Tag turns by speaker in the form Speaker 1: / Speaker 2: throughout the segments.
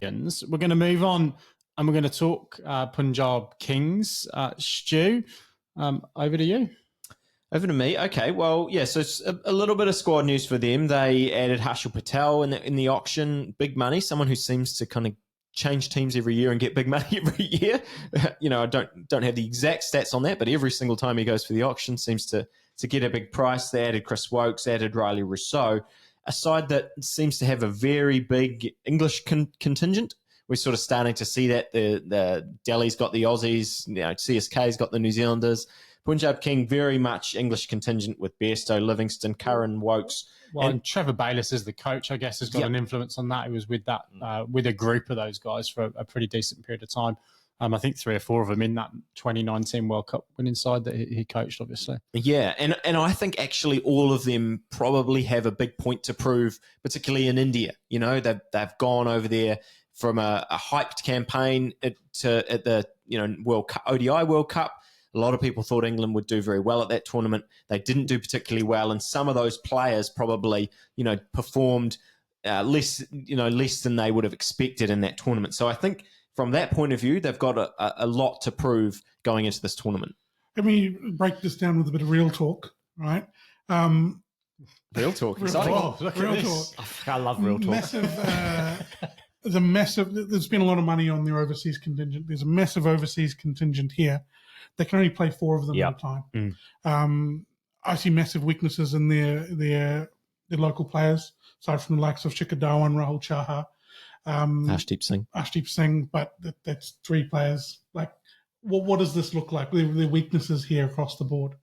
Speaker 1: Dragons. We're going to move on and we're going to talk Punjab Kings. Stu, over to you.
Speaker 2: Over to me. Okay, well, yeah, so it's a little bit of squad news for them. They added Harshal Patel in the auction, big money, someone who seems to kind of change teams every year and get big money every year. I don't have the exact stats on that, but every single time he goes for the auction seems to get a big price. They added Chris Woakes, added Riley Rousseau, a side that seems to have a very big English contingent. We're sort of starting to see that. The Delhi's got the Aussies, CSK's got the New Zealanders. Punjab King, very much English contingent with Bairstow, Livingstone, Curran, Woakes.
Speaker 1: Well, and Trevor Bayliss as the coach, I guess, has got an influence on that. He was with that with a group of those guys for a pretty decent period of time. I think 3 or 4 of them in that 2019 World Cup winning side that he coached, obviously.
Speaker 2: Yeah, and I think actually all of them probably have a big point to prove, particularly in India. They've gone over there from a hyped campaign at the World Cup, ODI World Cup. A lot of people thought England would do very well at that tournament. They didn't do particularly well, and some of those players probably, performed less than they would have expected in that tournament. So I think from that point of view, they've got a lot to prove going into this tournament.
Speaker 3: Let me break this down with a bit of real talk, right?
Speaker 2: Real talk.
Speaker 3: Real talk.
Speaker 1: I love real talk.
Speaker 3: There's been a lot of money on their overseas contingent. There's a massive overseas contingent here. They can only play 4 of them at a time. I see massive weaknesses in their local players, aside from the likes of Shikhar Dhawan, Rahul Chahar, Arshdeep Singh, but that's 3 players. Like, what does this look like? The weaknesses here across the board.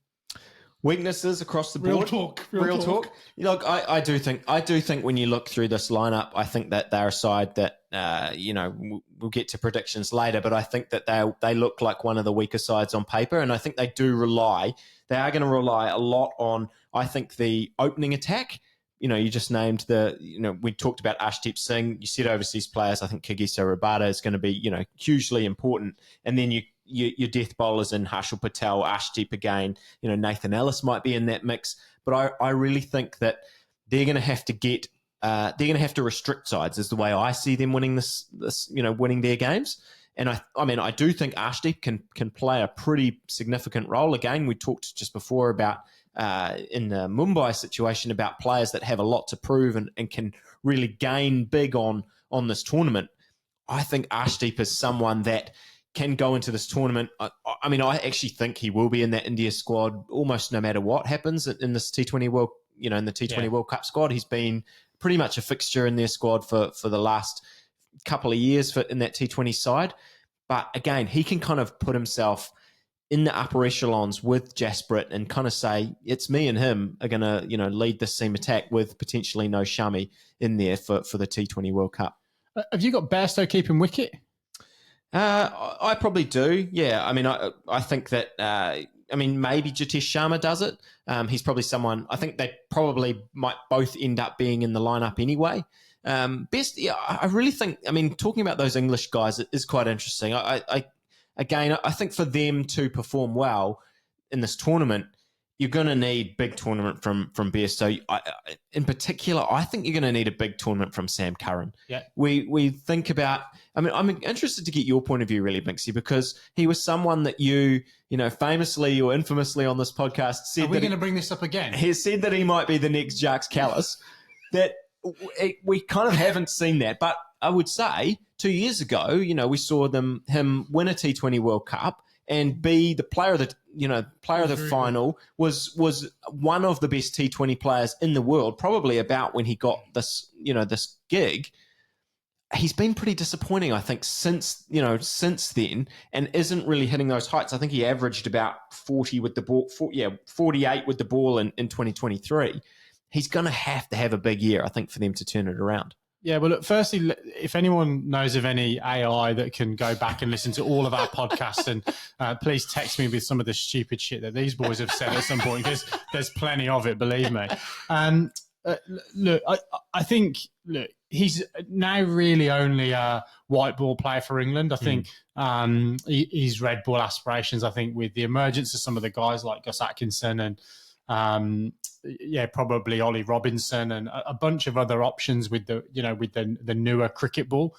Speaker 2: Weaknesses across the board.
Speaker 3: Real talk.
Speaker 2: Look, I do think when you look through this lineup, I think that they're a side that we'll get to predictions later, but I think that they look like one of the weaker sides on paper, and I think they are going to rely a lot on, I think, the opening attack. You just named we talked about Arshdeep Singh. You said overseas players. I think Kagiso Rabada is going to be, hugely important, and then your death bowlers in Harshal Patel, Arshdeep again, Nathan Ellis might be in that mix. But I really think that they're going to have to restrict sides is the way I see them winning winning their games. And I do think Arshdeep can play a pretty significant role. Again, we talked just before about in the Mumbai situation about players that have a lot to prove and can really gain big on this tournament. I think Arshdeep is someone that can go into this tournament. I actually think he will be in that India squad almost no matter what happens in this T20 World, in the T20 World Cup squad. He's been pretty much a fixture in their squad for the last couple of years in that T20 side. But again, he can kind of put himself in the upper echelons with Jasprit and kind of say, it's me and him are going to, lead this seam attack with potentially no Shami in there for the T20 World Cup.
Speaker 1: Have you got Bairstow keeping wicket?
Speaker 2: I probably do. Yeah. I think that, maybe Jitesh Sharma does it. He's probably someone, I think they probably might both end up being in the lineup anyway. I really think, talking about those English guys is quite interesting. I think for them to perform well in this tournament, you're going to need big tournament from Bairstow. In particular, I think you're going to need a big tournament from Sam Curran.
Speaker 1: Yeah.
Speaker 2: We think about, I'm interested to get your point of view really, Binksy, because he was someone that you famously or infamously on this podcast said.
Speaker 1: Are we going to bring this up again?
Speaker 2: He said that he might be the next Jacques Kallis. That we kind of haven't seen that, but I would say 2 years ago, we saw him win a T20 World Cup and be the player of the final, was one of the best T20 players in the world, probably about when he got this gig. He's been pretty disappointing, I think, since then, and isn't really hitting those heights. I think he averaged about 40 with the ball, 48 with the ball in 2023. He's going to have a big year, I think, for them to turn it around.
Speaker 1: Yeah, well, look, firstly, if anyone knows of any AI that can go back and listen to all of our podcasts, and please text me with some of the stupid shit that these boys have said at some point, because there's plenty of it, believe me. Look, I think he's now really only a white ball player for England. I think he's red ball aspirations. I think with the emergence of some of the guys like Gus Atkinson and probably Ollie Robinson and a bunch of other options with the newer cricket ball.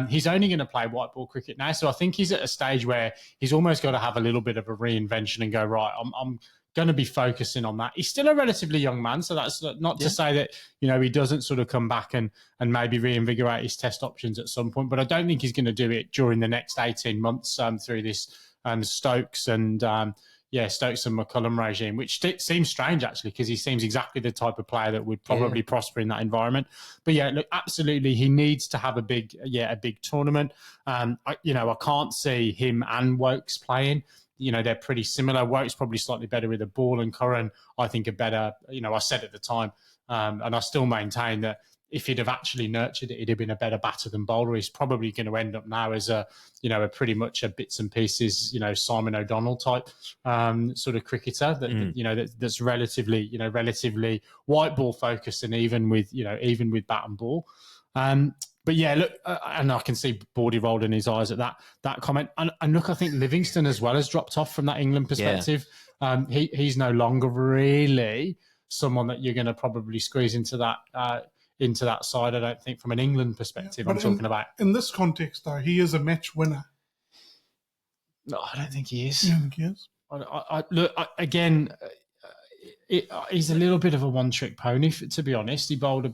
Speaker 1: He's only going to play white ball cricket now, so I think he's at a stage where he's almost got to have a little bit of a reinvention and go, right, I'm going to be focusing on that. He's still a relatively young man, so that's not to say that he doesn't sort of come back and maybe reinvigorate his test options at some point, but I don't think he's going to do it during the next 18 months through this Stokes and Stokes and McCullum regime, which seems strange actually, because he seems exactly the type of player that would probably prosper in that environment. But look, absolutely, he needs to have a big tournament. I can't see him and Woakes playing. They're pretty similar. Woakes probably slightly better with the ball, and Curran, I think, are better. I said at the time, and I still maintain that if he'd have actually nurtured it, he'd have been a better batter than bowler. He's probably going to end up now as a pretty much a bits and pieces, Simon O'Donnell type sort of cricketer that's relatively white ball focused, and even with bat and ball. But look, and I can see Baldy rolled in his eyes at that comment. And look, I think Livingstone as well has dropped off from that England perspective. He's no longer really someone that you're going to probably squeeze into that side. I don't think from an England perspective. I'm talking about
Speaker 3: in this context, though, he is a match winner.
Speaker 1: No, I don't think he is.
Speaker 3: You don't think he is?
Speaker 1: Again, he's a little bit of a one-trick pony. To be honest, he bowled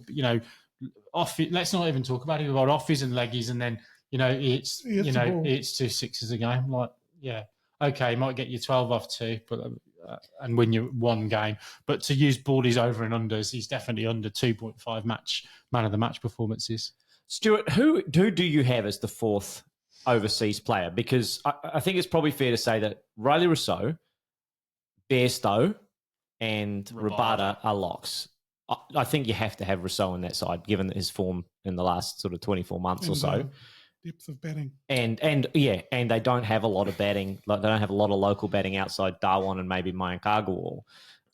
Speaker 1: off. Let's not even talk about it. He bowled offies and leggies, and then it's 2 sixes a game. Okay, he might get you 12 off 2, but and win you one game. But to use Baldy's over and unders, he's definitely under 2.5 man of the match performances.
Speaker 4: Stuart, who do you have as the fourth overseas player? Because I think it's probably fair to say that Riley Rousseau, Bairstow, and Rabada are locks. I think you have to have Rousseau on that side, given his form in the last sort of 24 months or so.
Speaker 3: Depth of batting.
Speaker 4: And they don't have a lot of batting. They don't have a lot of local batting outside Dhawan and maybe Mayank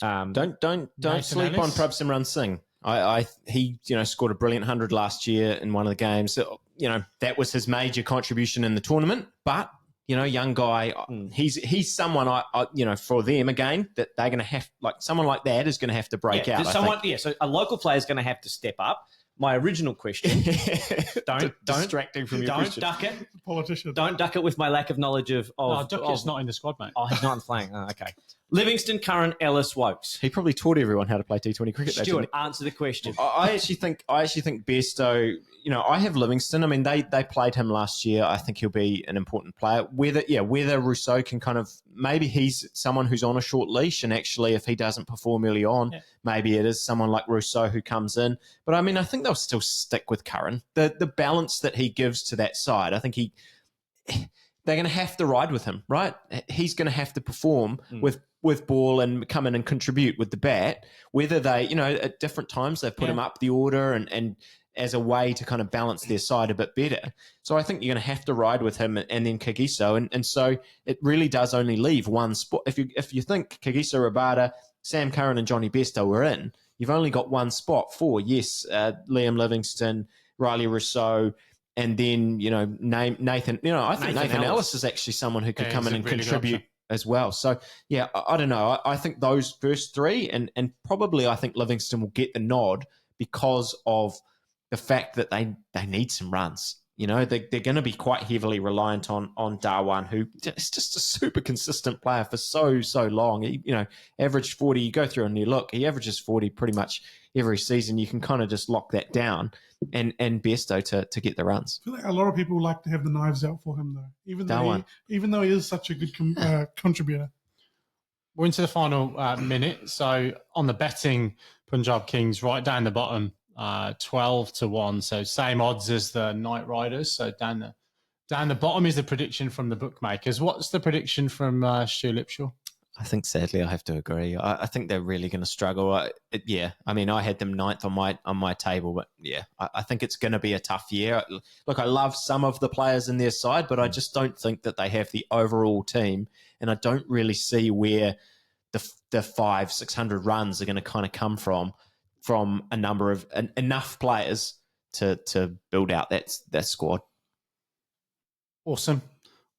Speaker 2: Don't sleep on Prabhsimran Singh. He scored a brilliant 100 last year in one of the games. That was his major contribution in the tournament. But young guy, he's someone for them again that they're going to have, someone like that is going to have to break out.
Speaker 4: So a local player is going to have to step up. My original question, don't
Speaker 2: distracting from your question.
Speaker 4: Don't duck it.
Speaker 3: Politician.
Speaker 4: Don't duck it with my lack of knowledge of.
Speaker 1: Duckett's not in the squad, mate.
Speaker 4: Oh, he's not playing. Oh, okay. Livingstone, Curran, Ellis, Woakes.
Speaker 2: He probably taught everyone how to play T20 cricket.
Speaker 4: Stuart, answer the question.
Speaker 2: I actually think Bairstow. I have Livingstone. I mean, they played him last year. I think he'll be an important player. Whether Rousseau can kind of, maybe he's someone who's on a short leash, and actually if he doesn't perform early on, maybe it is someone like Rousseau who comes in. But I mean, I think they'll still stick with Curran. The balance that he gives to that side, I think they're going to have to ride with him, right? He's going to have to perform with ball and come in and contribute with the bat. Whether they, at different times they've put him up the order and as a way to kind of balance their side a bit better. So I think you're going to have to ride with him and then Kagiso. And so it really does only leave one spot. If you think Kagiso, Rabada, Sam Curran and Jonny Bairstow were in, you've only got one spot for, Liam Livingstone, Riley Rousseau, and then, Nathan. I think Nathan Ellis is actually someone who could come in and really contribute as well. So, I don't know. I think those first three, and probably I think Livingstone will get the nod because of the fact that they need some runs. They're going to be quite heavily reliant on Dhawan, who is just a super consistent player for so long. He, averaged 40. You go through and you look, he averages 40 pretty much every season. You can kind of just lock that down, and Bairstow to get the runs.
Speaker 3: I feel like a lot of people like to have the knives out for him, though, even though he is such a good contributor.
Speaker 1: We're into the final minute. So on the betting, Punjab Kings right down the bottom. 12-1, so same odds as the Knight Riders. So down the bottom is the prediction from the bookmakers. What's the prediction from Stu Lipshaw?
Speaker 2: I think sadly I have to agree. I think they're really going to struggle. I mean, I had them ninth on my table, but I think it's going to be a tough year. Look, I love some of the players in their side, but I just don't think that they have the overall team, and I don't really see where the 500-600 runs are going to kind of come from a number of enough players to build out that squad.
Speaker 1: Awesome.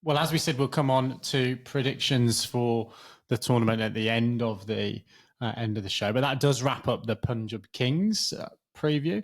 Speaker 1: Well, as we said, we'll come on to predictions for the tournament at the end of the end of the show. But that does wrap up the Punjab Kings preview.